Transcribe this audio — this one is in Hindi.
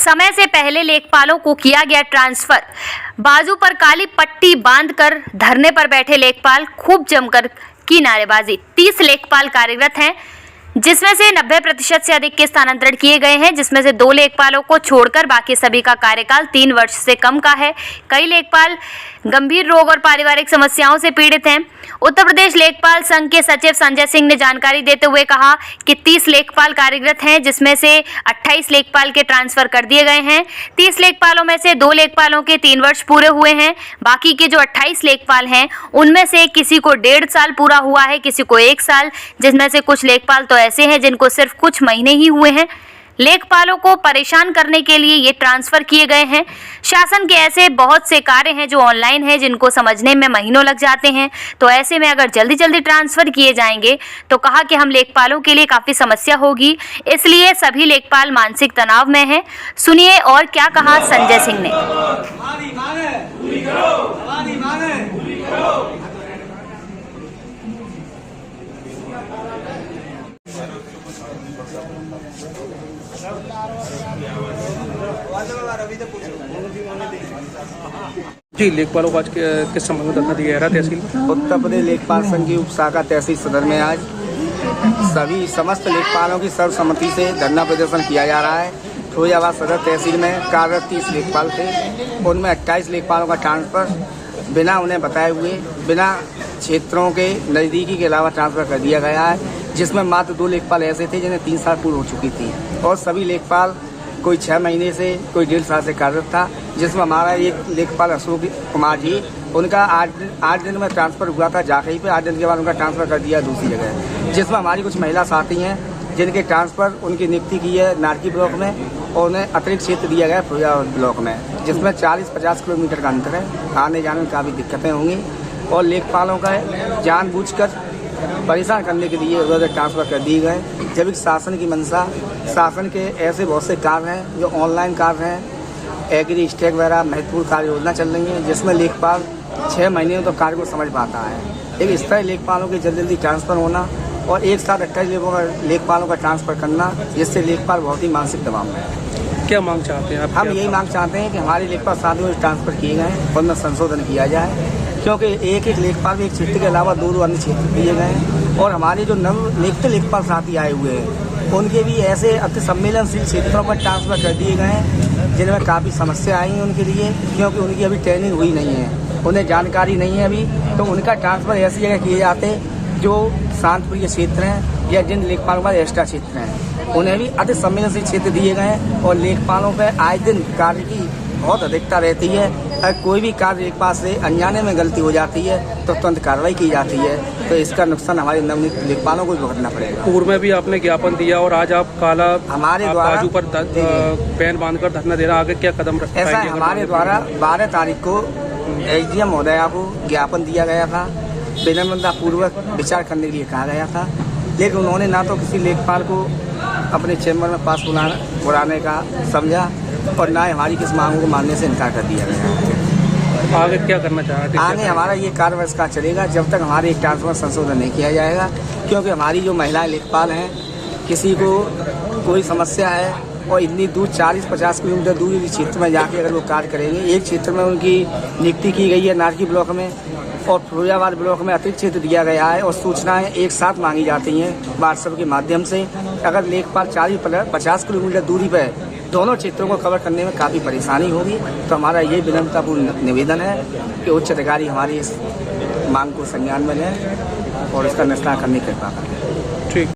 समय से पहले लेखपालों को किया गया ट्रांसफर। बाजू पर काली पट्टी बांधकर धरने पर बैठे लेखपाल खूब जमकर की नारेबाजी। 30 लेखपाल कार्यरत हैं, जिसमें से 90% से अधिक के स्थानांतरण किए गए हैं, जिसमें से 2 लेखपालों को छोड़कर बाकी सभी का कार्यकाल 3 वर्ष से कम का है। कई लेखपाल गंभीर रोग और पारिवारिक समस्याओं से पीड़ित हैं। उत्तर प्रदेश लेखपाल संघ के सचिव संजय सिंह ने जानकारी देते हुए कहा कि 30 लेखपाल कार्यरत हैं, जिसमें से 28 लेखपाल के ट्रांसफर कर दिए गए हैं। 30 लेखपालों में से 2 लेखपालों के 3 वर्ष पूरे हुए हैं। बाकी के जो 28 लेखपाल हैं, उनमें से किसी को 1.5 साल पूरा हुआ है, किसी को 1 साल, जिसमें से कुछ लेखपाल तो ऐसे हैं जिनको सिर्फ कुछ महीने ही हुए हैं। लेखपालों को परेशान करने के लिए ये ट्रांसफर किए गए हैं। शासन के ऐसे बहुत से कार्य हैं जो ऑनलाइन हैं, जिनको समझने में महीनों लग जाते हैं, तो ऐसे में अगर जल्दी जल्दी ट्रांसफर किए जाएंगे तो कहा कि हम लेखपालों के लिए काफ़ी समस्या होगी, इसलिए सभी लेखपाल मानसिक तनाव में हैं। सुनिए और क्या कहा संजय सिंह ने। जी, लेखपालों को आज किस संबंध में धरना दिया जा रहा है तहसील? उत्तर प्रदेश लेखपाल संघ की उपशाखा तहसील सदर में आज सभी समस्त लेखपालों की सर्वसम्मति से धरना प्रदर्शन किया जा रहा है। फिरोजाबाद सदर तहसील में कार्यरत 30 लेखपाल थे, उनमें 28 लेखपालों का ट्रांसफर बिना उन्हें बताए हुए, बिना क्षेत्रों के नज़दीकी के अलावा ट्रांसफर कर दिया गया है, जिसमें मात्र 2 लेखपाल ऐसे थे जिन्हें 3 साल पूर्ण हो चुकी थी और सभी लेखपाल कोई 6 महीने से, कोई 1.5 साल से कार्यरत था। जिसमें हमारा एक लेखपाल अशोक कुमार जी, उनका 8 दिन में ट्रांसफ़र हुआ था जाके ही पे। 8 दिन के बाद उनका ट्रांसफ़र कर दिया दूसरी जगह। जिसमें हमारी कुछ महिला साथी हैं जिनके ट्रांसफ़र उनकी नियुक्ति की है नारकी ब्लॉक में और उन्हें अतिरिक्त क्षेत्र दिया गया है फिरोजाबाद ब्लॉक में, जिसमें 40-50 किलोमीटर का अंतर है। आने जाने में काफ़ी दिक्कतें होंगी और लेखपालों का जानबूझकर परेशान करने के लिए उधर ट्रांसफ़र कर दिए गए। जबकि शासन की मंशा, शासन के ऐसे बहुत से कार्य हैं जो ऑनलाइन कार्य हैं, एग्री स्टैक वगैरह महत्वपूर्ण कार्य योजना चल रही है, जिसमें लेखपाल 6 महीने में तो कार्य को समझ पाता है। एक इस तरह लेखपालों के जल्दी ट्रांसफ़र होना और एक साथ 28 लेखपालों का ट्रांसफ़र करना, जिससे लेखपाल बहुत ही मानसिक दबाव में है। क्या मांग चाहते हैं आप? हम यही मांग चाहते हैं कि हमारे लेखपाल साथियों को ट्रांसफ़र किए गए हैं, उनमें संशोधन किया जाए, क्योंकि एक लेखपाल एक क्षेत्र के अलावा 2 अन्य क्षेत्र दिए गए हैं। और हमारे जो नवनियुक्त लेखपाल साथी आए हुए हैं, उनके भी ऐसे अति संवेदनशील क्षेत्रों पर ट्रांसफ़र कर दिए गए हैं, जिनमें काफ़ी समस्या आई हैं उनके लिए, क्योंकि उनकी अभी ट्रेनिंग हुई नहीं है, उन्हें जानकारी नहीं है अभी। तो उनका ट्रांसफ़र ऐसी जगह किए जाते हैं जो शांतप्रिय क्षेत्र हैं या जिन लेखपालों का एक्स्ट्रा क्षेत्र हैं, उन्हें भी अति संवेदनशील क्षेत्र दिए गए हैं। और लेखपालों पर आए दिन कार्य की बहुत अधिकता रहती है। अगर कोई भी कार्य लेखपाल से अनजाने में गलती हो जाती है तो तुरंत कार्रवाई की जाती है, तो इसका नुकसान हमारे नवनियुक्त लेखपालों को भुगतना पड़ेगा। पूर्व में भी आपने ज्ञापन दिया और आज आप काला हमारे द्वारा बाजू पर बैन बांधकर धरना दे रहा, आगे क्या कदम रखा? ऐसा हमारे द्वारा 12 तारीख को एसडीएम महोदया को ज्ञापन दिया गया था, विनम्रतापूर्वक विचार करने के लिए कहा गया था, लेकिन उन्होंने ना तो किसी लेखपाल को अपने चैम्बर में पास बुलाने का समझा और ना हमारी किस मांगों को मानने से इनकार कर दिया गया। आगे क्या करना चाह रहे हैं? आगे हमारा ये कार्य का चलेगा जब तक हमारे एक ट्रांसफर संशोधन नहीं किया जाएगा, क्योंकि हमारी जो महिलाएं लेखपाल हैं, किसी को कोई समस्या है और इतनी दूर 40-50 किलोमीटर दूर क्षेत्र में जाके अगर वो कार्य करेंगे, एक क्षेत्र में उनकी नियुक्ति की गई है नारकी ब्लॉक में और फिरोजाबाद ब्लॉक में अतिरिक्त क्षेत्र दिया गया है और सूचनाएं एक साथ मांगी जाती हैं व्हाट्सएप के माध्यम से। अगर लेखपाल 40-50 किलोमीटर दूरी पर दोनों क्षेत्रों को कवर करने में काफ़ी परेशानी होगी, तो हमारा ये विनम्रतापूर्ण निवेदन है कि उच्च अधिकारी हमारी इस मांग को संज्ञान में लें और इसका निस्तारण करने की कृपा करें। ठीक।